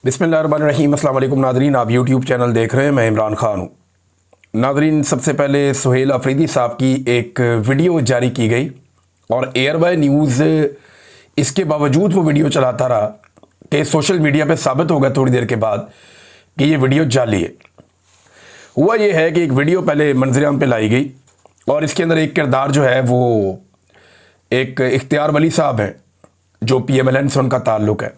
बिस्मिल्लाहिर्रहमानिर्रहीम। अस्सलाम वालेकुम नाज़रीन, आप यूट्यूब चैनल देख रहे हैं, मैं इमरान खान हूँ। नाज़रीन, सबसे पहले सुहेल अफरीदी साहब की एक वीडियो जारी की गई और एयरवाई न्यूज़ इसके बावजूद वो वीडियो चलाता रहा कि सोशल मीडिया पे साबित हो गया थोड़ी देर के बाद कि ये वीडियो जाली है। हुआ ये है कि एक वीडियो पहले मंजर-ए-आम पे लाई गई और इसके अंदर एक किरदार जो है वो एक इख्तियार वली साहब हैं जो PMLN से उनका ताल्लुक़ है।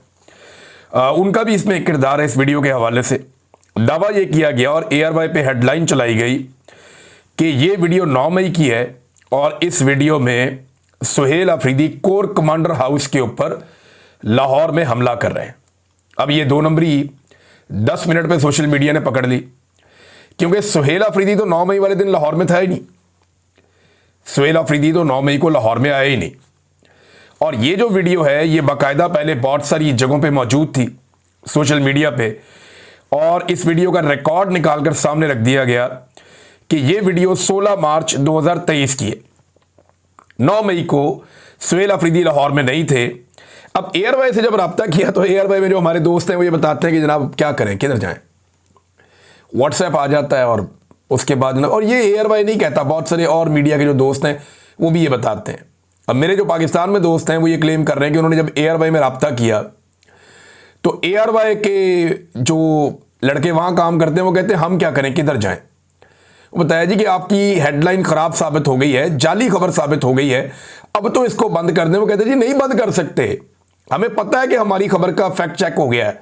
उनका भी इसमें एक किरदार है। इस वीडियो के हवाले से दावा ये किया गया और एयरवाई पे हेडलाइन चलाई गई कि ये वीडियो 9 मई की है और इस वीडियो में Suhail Afridi core commander house के ऊपर लाहौर में हमला कर रहे हैं। अब ये 2 नंबरी 10 मिनट पे सोशल मीडिया ने पकड़ ली, क्योंकि सुहेल अफरीदी तो 9 मई वाले दिन लाहौर में था ही नहीं। सुहेल अफरीदी तो 9 मई को लाहौर में आया ही नहीं। और ये जो वीडियो है ये बाकायदा पहले बहुत सारी जगहों पे मौजूद थी सोशल मीडिया पे, और इस वीडियो का रिकॉर्ड निकालकर सामने रख दिया गया कि ये वीडियो 16 मार्च 2023 की है। 9 मई को सुहेल अफरीदी लाहौर में नहीं थे। अब एयरवाई से जब रब्ता किया तो एयरवाई में जो हमारे दोस्त हैं वो ये बताते हैं कि जनाब क्या करें, किधर जाएं। व्हाट्सएप आ जाता है और उसके बाद जनाब, और ये एयरवाई नहीं कहता, बहुत सारे और मीडिया के जो दोस्त हैं वो भी ये बताते हैं। अब मेरे जो पाकिस्तान में दोस्त हैं वो ये क्लेम कर रहे हैं कि उन्होंने जब एयरवाई में रब्ता किया तो एयरवाई के जो लड़के वहाँ काम करते हैं वो कहते हैं हम क्या करें, किधर जाएं। वो बताया जी कि आपकी हेडलाइन ख़राब साबित हो गई है, जाली खबर साबित हो गई है, अब तो इसको बंद कर दें। वो कहते हैं जी नहीं बंद कर सकते, हमें पता है कि हमारी खबर का फैक्ट चेक हो गया है,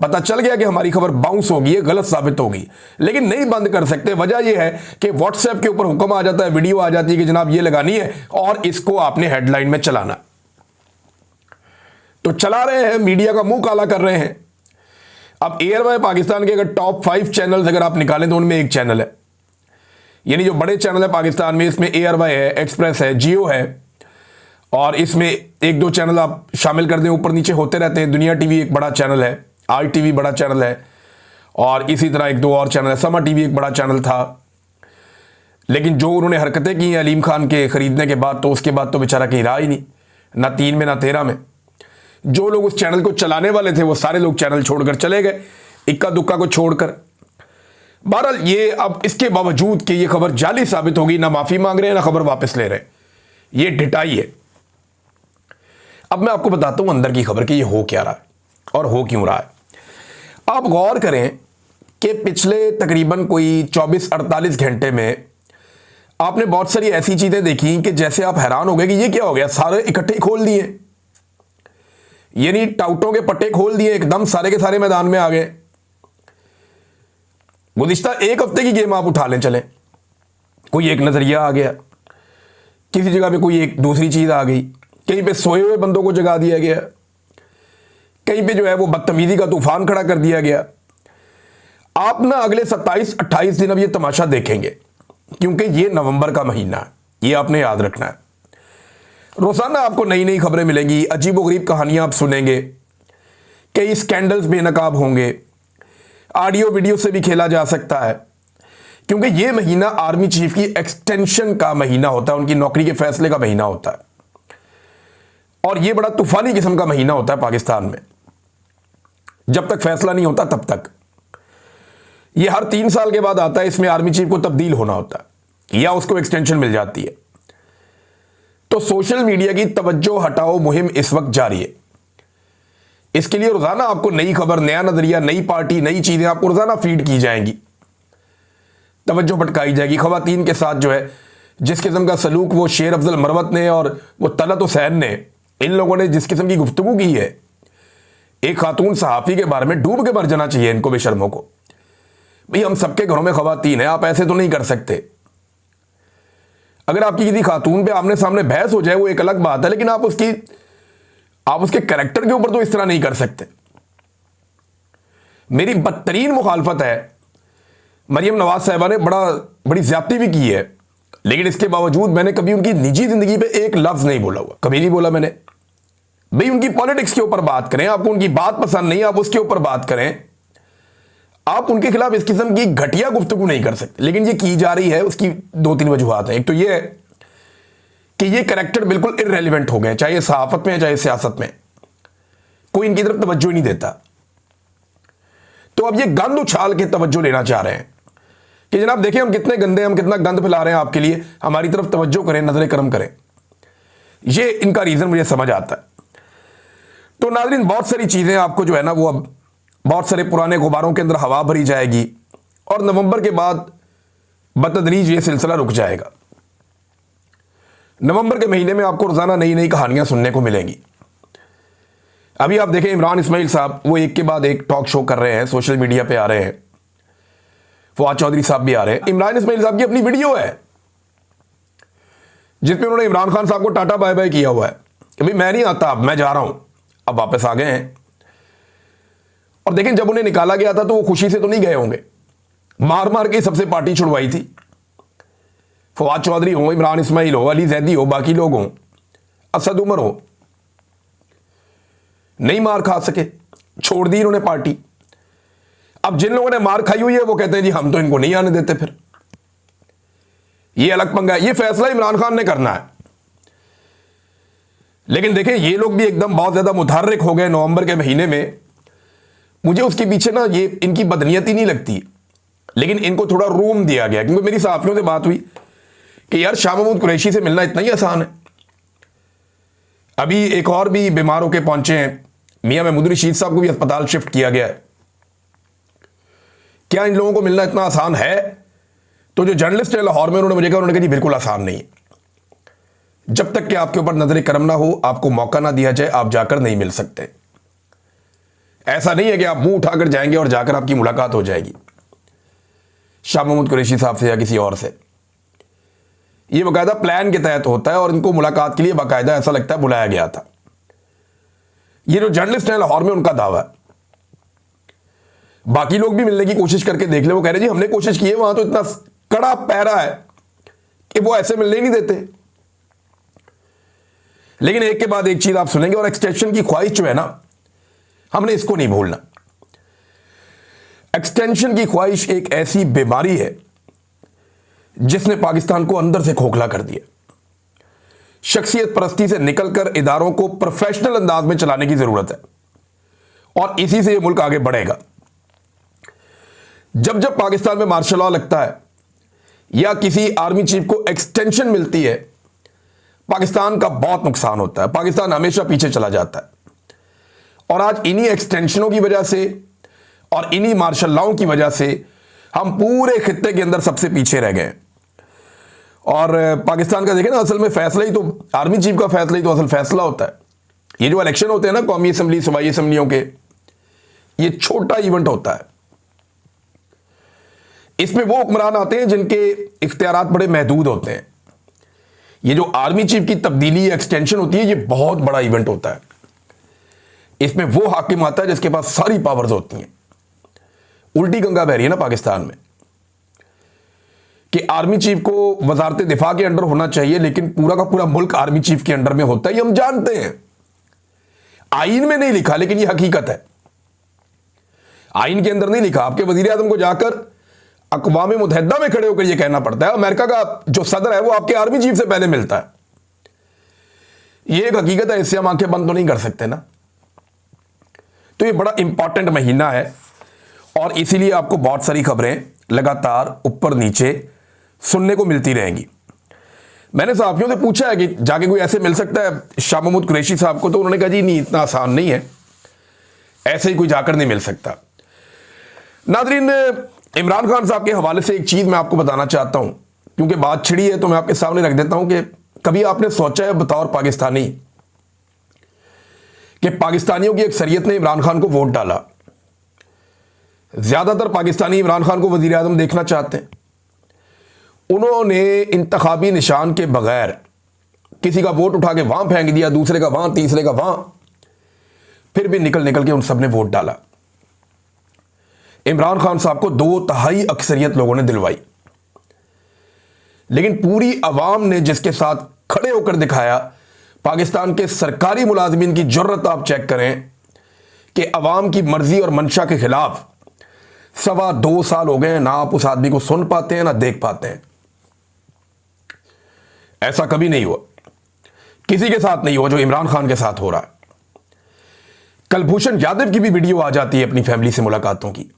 पता चल गया कि हमारी खबर बाउंस होगी है, गलत साबित होगी, लेकिन नहीं बंद कर सकते। वजह यह है कि व्हाट्सएप के ऊपर हुक्म आ जाता है, वीडियो आ जाती है कि जनाब ये लगानी है और इसको आपने हेडलाइन में चलाना। तो चला रहे हैं, मीडिया का मुंह काला कर रहे हैं। अब एयरवाई पाकिस्तान के अगर टॉप 5 चैनल्स अगर आप निकालें तो उनमें एक चैनल है, यानी जो बड़े चैनल है पाकिस्तान में, इसमें एयरवाई है, एक्सप्रेस है, जियो है, और इसमें 1-2 चैनल आप शामिल कर दें, ऊपर नीचे होते रहते हैं। दुनिया टीवी एक बड़ा चैनल है, ITV बड़ा चैनल है, और इसी तरह 1-2 और चैनल है। समा टीवी एक बड़ा चैनल था, लेकिन जो उन्होंने हरकतें की हैं अलीम खान के खरीदने के बाद, तो उसके बाद तो बेचारा कहीं रहा ही नहीं, ना 3 में ना 13 में। जो लोग उस चैनल को चलाने वाले थे वो सारे लोग चैनल छोड़कर चले गए, इक्का दुक्का को छोड़कर। बहरहाल ये अब इसके बावजूद कि ये खबर जाली साबित होगी, ना माफी मांग रहे हैं ना खबर वापस ले रहे हैं, ये ढिठाई है। अब मैं आपको बताता हूं अंदर की खबर कि ये हो क्या रहा है और हो क्यों रहा है। आप गौर करें कि पिछले तकरीबन कोई 24-48 घंटे में आपने बहुत सारी ऐसी चीजें देखी कि जैसे आप हैरान हो गए कि ये क्या हो गया, सारे इकट्ठे खोल दिए, यानी टाउटों के पट्टे खोल दिए, एकदम सारे के सारे मैदान में आ गए। गुज़िश्ता 1 हफ्ते की गेम आप उठा लें, चले, कोई एक नजरिया आ गया, किसी जगह पे कोई एक दूसरी चीज आ गई, कहीं पे सोए हुए बंदों को जगा दिया गया, कहीं पे जो है वो बदतमीजी का तूफान खड़ा कर दिया गया। आप ना अगले 27-28 दिन अब ये तमाशा देखेंगे, क्योंकि ये नवंबर का महीना है, ये आपने याद रखना है। रोजाना आपको नई नई खबरें मिलेंगी, अजीबोगरीब कहानियां आप सुनेंगे, कई स्कैंडल्स बेनकाब होंगे, ऑडियो वीडियो से भी खेला जा सकता है, क्योंकि ये महीना आर्मी चीफ की एक्सटेंशन का महीना होता है, उनकी नौकरी के फैसले का महीना होता है, और ये बड़ा तूफानी किस्म का महीना होता है पाकिस्तान में। जब तक फैसला नहीं होता तब तक ये हर 3 साल के बाद आता है, इसमें आर्मी चीफ को तब्दील होना होता है या उसको एक्सटेंशन मिल जाती है। तो सोशल मीडिया की तवज्जो हटाओ मुहिम इस वक्त जारी है। इसके लिए रोजाना आपको नई खबर, नया नजरिया, नई पार्टी, नई चीजें आपको रोजाना फीड की जाएंगी, तवज्जो भटकाई जाएगी। खवातीन के साथ जो है जिस किस्म का सलूक वो शेर अफजल मरवत ने और वो तलत हुसैन ने, इन लोगों ने जिस किस्म की गुफ्तगू की है, एक खातून सहाफ़ी के बारे में डूब के मर जाना चाहिए इनको, बेशर्मों को। भाई हम सबके घरों में खवातीन है, आप ऐसे तो नहीं कर सकते। अगर आपकी किसी खातून पे आमने सामने बहस हो जाए वो एक अलग बात है, लेकिन आप उसके कैरेक्टर के ऊपर तो इस तरह नहीं कर सकते। मेरी बदतरीन मुखालफत है, मरियम नवाज साहिबा ने बड़ी ज्यादती भी की है, लेकिन इसके बावजूद मैंने कभी उनकी निजी जिंदगी पे एक लफ्ज नहीं बोला हुआ, कभी नहीं बोला मैंने। भाई उनकी पॉलिटिक्स के ऊपर बात करें, आपको उनकी बात पसंद नहीं, आप उसके ऊपर बात करें, आप उनके खिलाफ इस किस्म की घटिया गुफ्तगू नहीं कर सकते। लेकिन ये की जा रही है, उसकी 2-3 वजूहात हैं। एक तो ये है कि ये कैरेक्टर बिल्कुल इररेलेवेंट हो गए, चाहे सहाफत में चाहे सियासत में, कोई इनकी तरफ तवज्जो ही नहीं देता। तो अब ये गंद उछाल के तवज्जो लेना चाह रहे हैं कि जनाब देखिए हम कितने गंदे, हम कितना गंद फैला रहे हैं आपके लिए, हमारी तरफ तवज्जो करें, नजर करम करें। ये इनका रीजन मुझे समझ आता है। तो नाज़रीन, बहुत सारी चीजें आपको जो है ना वो अब बहुत सारे पुराने गुब्बारों के अंदर हवा भरी जाएगी और नवंबर के बाद बतदरीज ये सिलसिला रुक जाएगा। नवंबर के महीने में आपको रोजाना नई नई कहानियां सुनने को मिलेंगी। अभी आप देखें इमरान इस्माइल साहब वो एक के बाद एक टॉक शो कर रहे हैं, सोशल मीडिया पे आ रहे हैं, फवाद चौधरी साहब भी आ रहे हैं। इमरान इस्माइल साहब की अपनी वीडियो है जिसमें उन्होंने इमरान खान साहब को टाटा बाय बाय किया हुआ है कि भाई मैं नहीं आता, अब मैं जा रहा हूं। अब वापस आ गए हैं। और देखें जब उन्हें निकाला गया था तो वो खुशी से तो नहीं गए होंगे, मार मार के सबसे पार्टी छुड़वाई थी। फवाद चौधरी हो, इमरान इस्माइल हो, अली जैदी हो, बाकी लोग हों, असद उमर हो, नहीं मार खा सके, छोड़ दी इन्होंने पार्टी। अब जिन लोगों ने मार खाई हुई है वो कहते हैं जी हम तो इनको नहीं आने देते। फिर ये अलग पंगा है, ये फैसला इमरान खान ने करना है। लेकिन देखें ये लोग भी एकदम बहुत ज्यादा मुतहर्रिक हो गए नवंबर के महीने में। मुझे उसके पीछे ना ये इनकी बदनीयत ही नहीं लगती, लेकिन इनको थोड़ा रूम दिया गया। क्योंकि मेरी साथियों से बात हुई कि यार शाह महमूद कुरैशी से मिलना इतना ही आसान है। अभी एक और भी बीमार होकर पहुंचे हैं, मियां महमूद रशीद साहब को भी अस्पताल शिफ्ट किया गया है। क्या इन लोगों को मिलना इतना आसान है? तो जो जर्नलिस्ट है लाहौर में उन्होंने मुझे कहा, उन्होंने कहा जी बिल्कुल आसान नहीं है। जब तक कि आपके ऊपर नजर करम ना हो, आपको मौका ना दिया जाए, आप जाकर नहीं मिल सकते। ऐसा नहीं है कि आप मुंह उठाकर जाएंगे और जाकर आपकी मुलाकात हो जाएगी शाह महमूद कुरैशी साहब से या किसी और से। यह बाकायदा प्लान के तहत होता है और इनको मुलाकात के लिए बाकायदा ऐसा लगता है बुलाया गया था। ये जो जर्नलिस्ट है लाहौर में उनका दावा है। बाकी लोग भी मिलने की कोशिश करके देख ले, वो कह रहे जी हमने कोशिश की है, वहां तो इतना कड़ा पैरा है कि वो ऐसे मिलने ही नहीं देते। लेकिन एक के बाद एक चीज आप सुनेंगे। और एक्सटेंशन की ख्वाहिश जो है ना, हमने इसको नहीं भूलना। एक्सटेंशन की ख्वाहिश एक ऐसी बीमारी है जिसने पाकिस्तान को अंदर से खोखला कर दिया। शख्सियत परस्ती से निकलकर इदारों को प्रोफेशनल अंदाज में चलाने की जरूरत है और इसी से यह मुल्क आगे बढ़ेगा। जब जब पाकिस्तान में मार्शल लॉ लगता है या किसी आर्मी चीफ को एक्सटेंशन मिलती है, पाकिस्तान का बहुत नुकसान होता है। पाकिस्तान हमेशा पीछे चला जाता है। और आज इन्हीं एक्सटेंशनों की वजह से और इन्हीं मार्शल लॉ की वजह से हम पूरे खित्ते के अंदर सबसे पीछे रह गए। और पाकिस्तान का देखें ना, असल में फैसला ही तो आर्मी चीफ का फैसला ही तो असल फैसला होता है। ये जो इलेक्शन होते हैं ना कौमी असम्बली, सूबाई असम्बलियों के, ये छोटा इवेंट होता है। इसमें वो हुक्मरान आते हैं जिनके इख्तियारात बड़े महदूद होते हैं। ये जो आर्मी चीफ की तब्दीली एक्सटेंशन होती है, ये बहुत बड़ा इवेंट होता है। इसमें वो हाकिम आता है जिसके पास सारी पावर्स होती हैं। उल्टी गंगा बह रही है ना पाकिस्तान में कि आर्मी चीफ को वजारत दिफा के अंडर होना चाहिए, लेकिन पूरा का पूरा मुल्क आर्मी चीफ के अंडर में होता है। ये हम जानते हैं, आईन में नहीं लिखा, लेकिन ये हकीकत है। आईन के अंदर नहीं लिखा। आपके वजीर आजम को जाकर अक़वाम मुत्तहिदा में खड़े होकर यह कहना पड़ता है। अमेरिका का जो सदर है वो आपके आर्मी चीफ से पहले मिलता है। यह एक हकीकत है, इससे हम आंखें बंद तो नहीं कर सकते ना। तो ये बड़ा इंपॉर्टेंट महीना है और इसीलिए आपको बहुत सारी खबरें लगातार ऊपर नीचे सुनने को मिलती रहेंगी। मैंने साथियों से पूछा है कि जाके कोई ऐसे मिल सकता है शाह महमूद कुरैशी साहब को, तो उन्होंने कहा जी नहीं, इतना आसान नहीं है, ऐसे ही कोई जाकर नहीं मिल सकता। नाज़रीन, इमरान खान साहब के हवाले से एक चीज़ मैं आपको बताना चाहता हूं, क्योंकि बात छिड़ी है तो मैं आपके सामने रख देता हूं कि कभी आपने सोचा है बतौर पाकिस्तानी कि पाकिस्तानियों की अक्सरियत ने इमरान खान को वोट डाला। ज़्यादातर पाकिस्तानी इमरान खान को वज़ीर आज़म देखना चाहते हैं। उन्होंने इंतखाबी निशान के बगैर किसी का वोट उठा के वहां फेंक दिया, दूसरे का वहां, तीसरे का वहां, फिर भी निकल निकल के उन सब ने वोट डाला। इमरान खान साहब को 2/3 अक्सरियत लोगों ने दिलवाई। लेकिन पूरी अवाम ने जिसके साथ खड़े होकर दिखाया, पाकिस्तान के सरकारी मुलाजमीन की जुर्रत आप चेक करें कि अवाम की मर्जी और मंशा के खिलाफ 2.25 साल हो गए, ना आप उस आदमी को सुन पाते हैं ना देख पाते हैं। ऐसा कभी नहीं हुआ, किसी के साथ नहीं हुआ जो इमरान खान के साथ हो रहा है। कलभूषण यादव की भी वीडियो आ जाती है अपनी फैमिली से मुलाकातों की,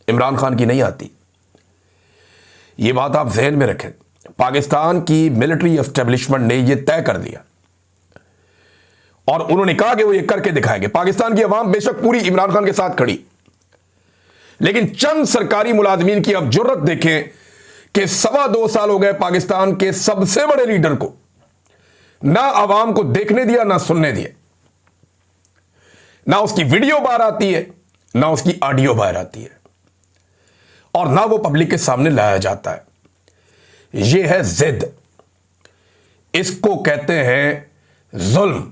इमरान खान की नहीं आती। ये बात आप जहन में रखें। पाकिस्तान की मिलिट्री एस्टेब्लिशमेंट ने यह तय कर दिया और उन्होंने कहा कि वो ये करके दिखाएंगे। पाकिस्तान की अवाम बेशक पूरी इमरान खान के साथ खड़ी, लेकिन चंद सरकारी मुलाजमीन की अब जुर्रत देखें कि 2.25 साल हो गए पाकिस्तान के सबसे बड़े लीडर को ना अवाम को देखने दिया, ना सुनने दिया। ना उसकी वीडियो बाहर आती है, ना उसकी ऑडियो बाहर आती है, और ना वो पब्लिक के सामने लाया जाता है। यह है जिद। इसको कहते हैं जुल्म,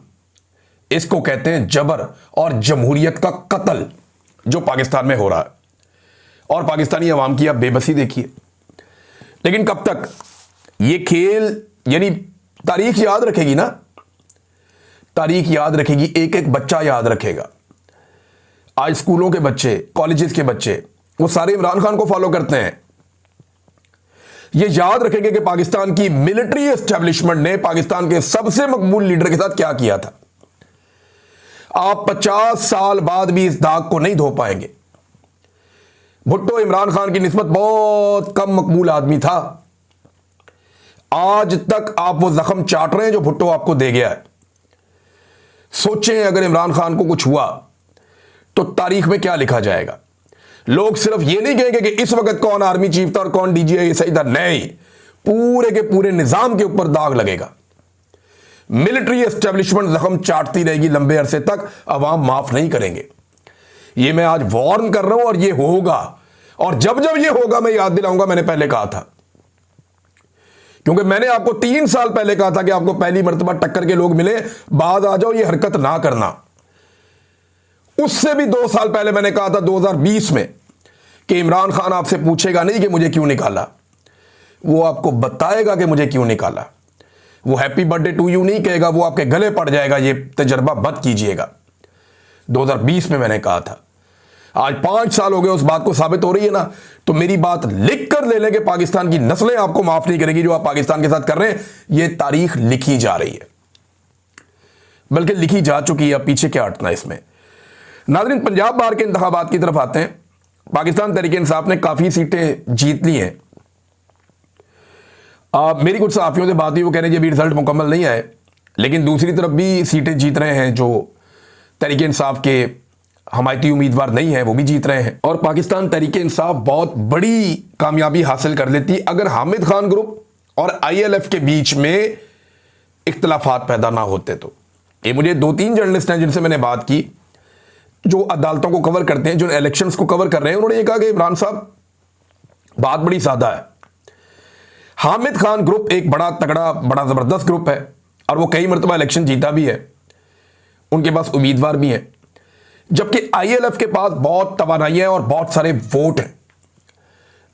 इसको कहते हैं जबर और जमहूरियत का कत्ल जो पाकिस्तान में हो रहा है। और पाकिस्तानी अवाम की आप बेबसी देखिए। लेकिन कब तक ये खेल, यानी तारीख याद रखेगी ना, तारीख याद रखेगी, एक एक बच्चा याद रखेगा। आज स्कूलों के बच्चे, कॉलेजेस के बच्चे, वो सारे इमरान खान को फॉलो करते हैं। ये याद रखेंगे कि पाकिस्तान की मिलिट्री एस्टेब्लिशमेंट ने पाकिस्तान के सबसे मकबूल लीडर के साथ क्या किया था। आप 50 साल बाद भी इस दाग को नहीं धो पाएंगे। भुट्टो इमरान खान की निस्बत बहुत कम मकबूल आदमी था। आज तक आप वो जख्म चाट रहे हैं जो भुट्टो आपको दे गया है। सोचें अगर इमरान खान को कुछ हुआ तो तारीख में क्या लिखा जाएगा। लोग सिर्फ ये नहीं कहेंगे कि इस वक्त कौन आर्मी चीफ था और कौन डीजीआई सही था, नहीं, पूरे के पूरे निजाम के ऊपर दाग लगेगा। मिलिट्री एस्टेब्लिशमेंट जख्म चाटती रहेगी लंबे अरसे तक, अवाम माफ नहीं करेंगे। ये मैं आज वार्न कर रहा हूं और ये होगा। और जब जब ये होगा मैं याद दिलाऊंगा, मैंने पहले कहा था, क्योंकि मैंने आपको 3 साल पहले कहा था कि आपको पहली मर्तबा टक्कर के लोग मिले, बाद आ जाओ, ये हरकत ना करना। उससे भी 2 साल पहले मैंने कहा था 2020 में कि इमरान खान आपसे पूछेगा नहीं कि मुझे क्यों निकाला, वो आपको बताएगा कि मुझे क्यों निकाला। वो हैप्पी बर्थडे टू यू नहीं कहेगा, वो आपके गले पड़ जाएगा। ये तजर्बा मत कीजिएगा। 2020 में मैंने कहा था। आज 5 साल हो गए, उस बात को साबित हो रही है ना। तो मेरी बात लिख कर ले लें कि पाकिस्तान की नस्लें आपको माफ नहीं करेगी। जो आप पाकिस्तान के साथ कर रहे हैं, ये तारीख लिखी जा रही है, बल्कि लिखी जा चुकी है। अब पीछे क्या हटना इसमें। नाज़रीन, पंजाब बार के इंतखाबात की तरफ आते हैं। पाकिस्तान तहरीक-ए-इंसाफ ने काफी सीटें जीत ली हैं। मेरी कुछ सहाफियों से बात हुई, वो कह रहे हैं अभी रिजल्ट मुकम्मल नहीं आए, लेकिन दूसरी तरफ भी सीटें जीत रहे हैं जो तहरीक-ए-इंसाफ के हमायती उम्मीदवार नहीं है, वो भी जीत रहे हैं। और पाकिस्तान तहरीक-ए-इंसाफ बहुत बड़ी कामयाबी हासिल कर लेती अगर हामिद खान ग्रुप और ILF के बीच में इख्तलाफात पैदा ना होते। तो ये मुझे 2-3 जर्नलिस्ट हैं जिनसे मैंने बात की, जो अदालतों को कवर करते हैं, जो इलेक्शंस को कवर कर रहे हैं, उन्होंने ये कहा कि इमरान साहब, बात बड़ी सादा है। हामिद खान ग्रुप एक बड़ा तगड़ा, बड़ा जबरदस्त ग्रुप है और वो कई मरतबा इलेक्शन जीता भी है, उनके पास उम्मीदवार भी हैं, जबकि ILF के पास बहुत तवानाइयां और बहुत सारे वोट हैं।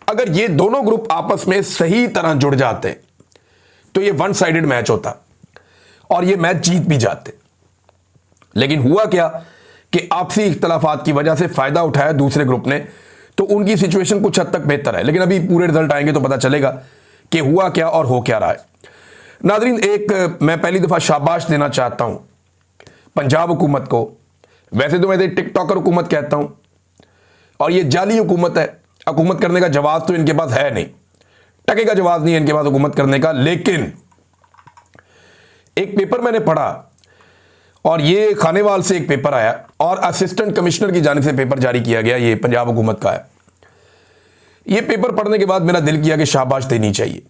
अगर ये दोनों ग्रुप आपस में सही तरह जुड़ जाते तो ये 1 साइडेड मैच होता और ये मैच जीत भी जाते। लेकिन हुआ क्या कि आपसी इख्तलाफात की वजह से फायदा उठाया दूसरे ग्रुप ने, तो उनकी सिचुएशन कुछ हद तक बेहतर है। लेकिन अभी पूरे रिजल्ट आएंगे तो पता चलेगा कि हुआ क्या और हो क्या रहा है। नाज़रीन, एक मैं पहली दफा शाबाश देना चाहता हूं पंजाब हुकूमत को। वैसे तो मैं इसे टिकटॉकर हुकूमत कहता हूं और ये जाली हुकूमत है। हुकूमत करने का जवाब तो इनके पास है नहीं, टके का जवाब नहीं है इनके पास हुकूमत करने का। लेकिन एक पेपर मैंने पढ़ा और ये खानेवाल से एक पेपर आया और असिस्टेंट कमिश्नर की जानिब से पेपर जारी किया गया, ये पंजाब हुकूमत का है। ये पेपर पढ़ने के बाद मेरा दिल किया कि शाबाश देनी चाहिए।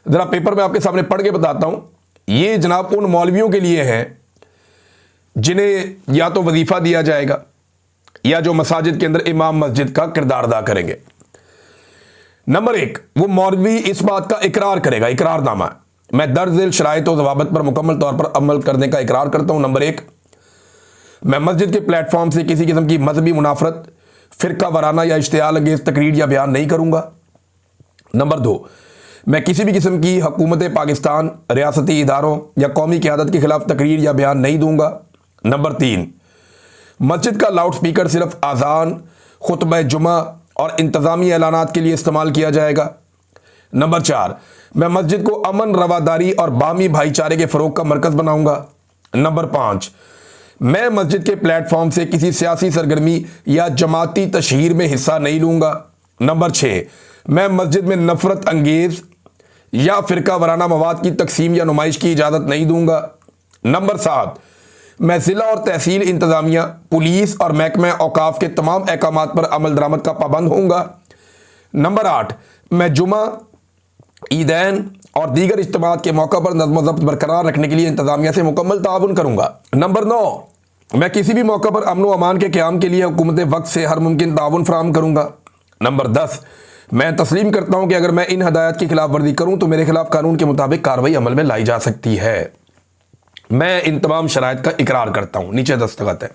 जरा पेपर मैं आपके सामने पढ़ के बताता हूं। ये जनाब उन मौलवियों के लिए है जिन्हें या तो वजीफा दिया जाएगा या जो मसाजिद के अंदर इमाम मस्जिद का किरदार अदा करेंगे। नंबर 1, वो मौलवी इस बात का इकरार करेगा, इकरारनामा, मैं दर्ज झेल शराइत और ज़वाबित पर मुकम्मल तौर पर अमल करने का इकरार करता हूं। नंबर 1, मैं मस्जिद के प्लेटफॉर्म से किसी किस्म की मजहबी मुनाफरत, फिरका वराना या इश्तियाल अंगेज तकरीर या बयान नहीं करूंगा। नंबर 2, मैं किसी भी किस्म की हुकूमत पाकिस्तान, रियासती इदारों या कौमी क़यादत के खिलाफ तकरीर या बयान नहीं दूंगा। नंबर 3, मस्जिद का लाउड स्पीकर सिर्फ आज़ान, खुतबा जुमा और इंतज़ामी ऐलानात के लिए इस्तेमाल किया जाएगा। नंबर 4, मैं मस्जिद को अमन, रवादारी और बामी भाईचारे के फ़रोग का मरकज़ बनाऊंगा। नंबर 5, मैं मस्जिद के प्लेटफॉर्म से किसी सियासी सरगर्मी या जमाती तशहीर में हिस्सा नहीं लूँगा। नंबर 6, मैं मस्जिद में नफरत अंगेज या फिरका वराना मवाद की तकसीम या नुमाइश की इजाज़त नहीं दूंगा। नंबर 7, मैं ज़िला और तहसील इंतज़ामिया, पुलिस और महकमा औकाफ के तमाम अहकामात पर अमल दरामद का पाबंद होऊंगा। नंबर 8, मैं जुमा, ईदैन और दीगर इज्तिमात के मौका पर नज़्म व ज़ब्त बरकरार रखने के लिए इंतज़ामिया से मुकम्मल ताउन करूँगा। नंबर 9, मैं किसी भी मौका पर अमन व अमान के क़याम के लिए हुकूमत वक्त से हर मुमकिन ताउन फराहम करूँगा। नंबर 10, मैं तस्लीम करता हूँ कि अगर मैं इन हदायत की खिलाफ वर्जी करूँ तो मेरे खिलाफ कानून के मुताबिक कार्रवाई अमल में लाई जा सकती है। मैं इन तमाम शराइत का इकरार करता हूँ। नीचे दस्तखत है।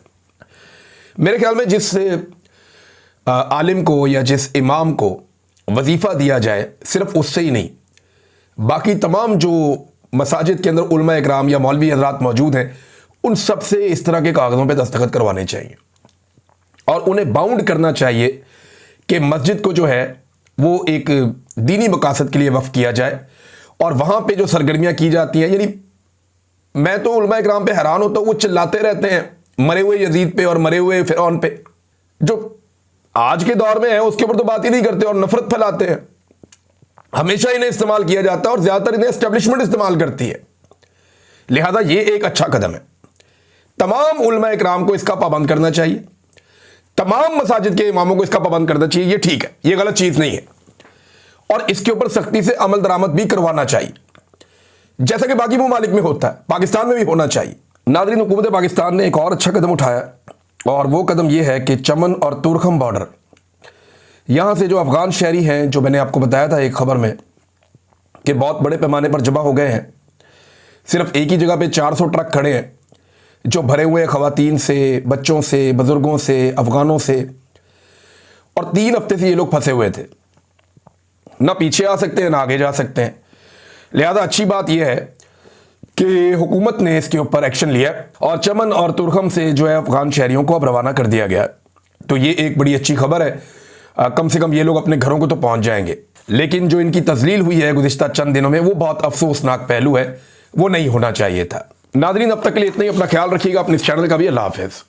मेरे ख्याल में जिस आलिम को या जिस इमाम को वजीफ़ा दिया जाए, सिर्फ उससे ही नहीं, बाकी तमाम जो मसाजिद के अंदर उलमा इकराम या मौलवी हज़रात मौजूद हैं, उन सब से इस तरह के कागज़ों पे दस्तखत करवाने चाहिए और उन्हें बाउंड करना चाहिए कि मस्जिद को जो है वो एक दीनी मकासद के लिए वक्फ किया जाए और वहाँ पे जो सरगर्मियाँ की जाती हैं, यानी मैं तो उलमा इकराम पे हैरान होता हूँ, वो चिल्लाते रहते हैं मरे हुए यजीद पे और मरे हुए फिरौन पे, जो आज के दौर में है उसके ऊपर तो बात ही नहीं करते और नफरत फैलाते हैं। हमेशा इन्हें इस्तेमाल किया जाता है और ज़्यादातर इन्हें एस्टेब्लिशमेंट इस्तेमाल करती है। लिहाजा ये एक अच्छा कदम है। तमाम उलमा इकराम को इसका पाबंद करना चाहिए, तमाम मसाजिद के इमामों को इसका पाबंद करना चाहिए। ये ठीक है, ये गलत चीज़ नहीं है और इसके ऊपर सख्ती से अमल दरामद भी करवाना चाहिए, जैसा कि बाकी ममालिक में होता है, पाकिस्तान में भी होना चाहिए। नाज़रीन, हुकूमत पाकिस्तान ने एक और अच्छा कदम उठाया और वो कदम ये है कि चमन और तुरखम बॉर्डर, यहाँ से जो अफ़गान शहरी हैं, जो मैंने आपको बताया था एक ख़बर में कि बहुत बड़े पैमाने पर जमा हो गए हैं, सिर्फ एक ही जगह पे 400 ट्रक खड़े हैं जो भरे हुए ख़वातीन से, बच्चों से, बुज़ुर्गों से, अफ़गानों से, और 3 हफ्ते से ये लोग फंसे हुए थे, ना पीछे आ सकते हैं ना आगे जा सकते हैं। लिहाजा अच्छी बात यह है कि हुकूमत ने इसके ऊपर एक्शन लिया और चमन और तुरखम से जो है अफ़गान शहरियों को अब रवाना कर दिया गया। तो ये एक बड़ी अच्छी खबर है, कम से कम ये लोग अपने घरों को तो पहुंच जाएंगे। लेकिन जो इनकी तजलील हुई है गुज़िश्ता चंद दिनों में, वो बहुत अफसोसनाक पहलू है, वो नहीं होना चाहिए था। नाज़रीन, अब तक के लिए इतना ही। अपना ख्याल रखिएगा, अपने इस चैनल का भी। अल्लाह हाफ़िज़।